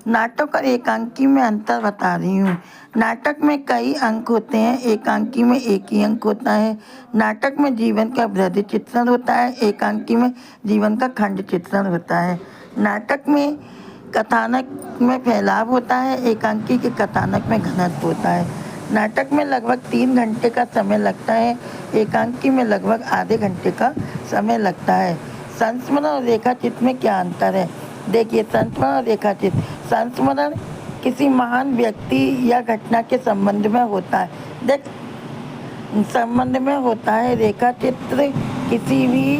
नाटक और एकांकी में अंतर बता रही हूँ। नाटक में कई अंक होते हैं, एकांकी में एक ही अंक होता है। नाटक में जीवन का वृहद चित्रण होता है, एकांकी में जीवन का खंड चित्रण होता है। नाटक में कथानक में फैलाव होता है, एकांकी के कथानक में घनत्व होता है। नाटक में लगभग 3 घंटे का समय लगता है, एकांकी में लगभग आधे घंटे का समय लगता है। संस्मरण और रेखाचित्र में क्या अंतर है? देखिए, संस्मरण और रेखाचित्र। संस्मरण किसी महान व्यक्ति या घटना के संबंध में होता है, संबंध में होता है। रेखाचित्र किसी भी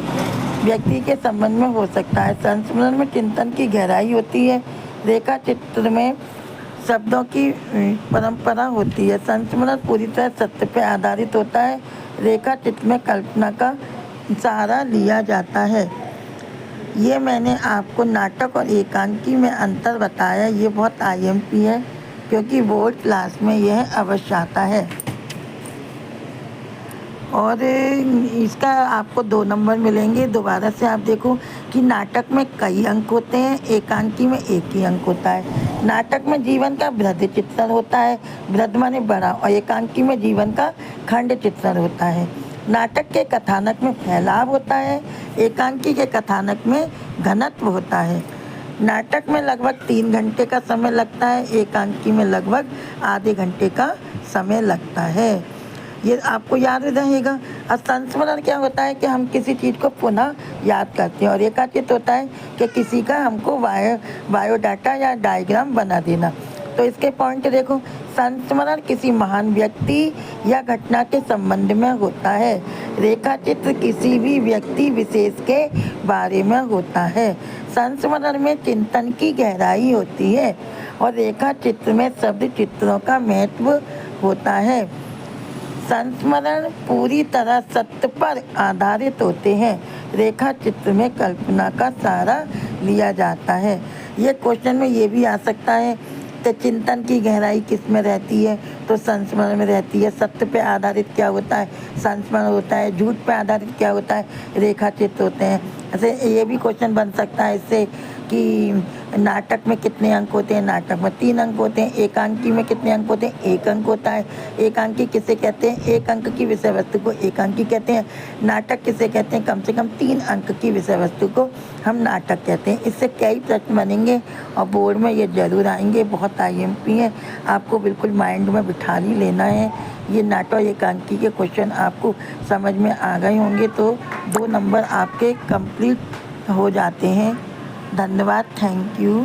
व्यक्ति के संबंध में हो सकता है। संस्मरण में चिंतन की गहराई होती है, रेखाचित्र में शब्दों की परंपरा होती है। संस्मरण पूरी तरह सत्य पर आधारित होता है, रेखाचित्र में कल्पना का सहारा लिया जाता है। ये मैंने आपको नाटक और एकांकी में अंतर बताया। ये बहुत आईएमपी है, क्योंकि बोर्ड क्लास में यह अवश्य आता है। और इसका आपको 2 नंबर मिलेंगे। दोबारा से आप देखो कि नाटक में कई अंक होते हैं, एकांकी में एक ही अंक होता है। नाटक में जीवन का वृहद चित्रण होता है, वृहद माने बड़ा, और एकांकी में जीवन का खंड चित्रण होता है। नाटक के कथानक में फैलाव होता है, एकांकी के कथानक में घनत्व होता है। नाटक में लगभग 3 घंटे का समय लगता है, एकांकी में लगभग आधे घंटे का समय लगता है। ये आपको याद रहेगा। और संस्मरण क्या होता है कि हम किसी चीज़ को पुनः याद करते हैं, और एकाचित होता है कि किसी का हमको बायोडाटा या डायग्राम बना देना। तो इसके पॉइंट देखो। संस्मरण किसी महान व्यक्ति या घटना के संबंध में होता है, रेखाचित्र किसी भी व्यक्ति विशेष के बारे में होता है। संस्मरण में चिंतन की गहराई होती है, और रेखाचित्र में शब्द चित्रों का महत्व होता है। संस्मरण पूरी तरह सत्य पर आधारित होते हैं, रेखा चित्र में कल्पना का सहारा लिया जाता है। ये क्वेश्चन में ये भी आ सकता है कि चिंतन की गहराई किस में रहती है, तो संस्मरण में रहती है। सत्य पे आधारित क्या होता है? संस्मरण होता है। झूठ पे आधारित क्या होता है? रेखा चित्र होते हैं। ऐसे ये भी क्वेश्चन बन सकता है इससे कि नाटक में कितने अंक होते हैं? नाटक में 3 अंक होते हैं। एकांकी में कितने अंक होते हैं? 1 अंक होता है। एकांकी किसे कहते हैं? 1 अंक की विषय वस्तु को एकांकी कहते हैं। नाटक किसे कहते हैं? कम से कम 3 अंक की विषय वस्तु को हम नाटक कहते हैं। इससे कई प्रश्न बनेंगे और बोर्ड में ये जरूर आएंगे। बहुत आईएमपी है, आपको बिल्कुल माइंड में बिठा ही लेना है। ये नाटक और एकांकी के क्वेश्चन आपको समझ में आ गए होंगे, तो 2 नंबर आपके कंप्लीट हो जाते हैं। धन्यवाद, थैंक यू।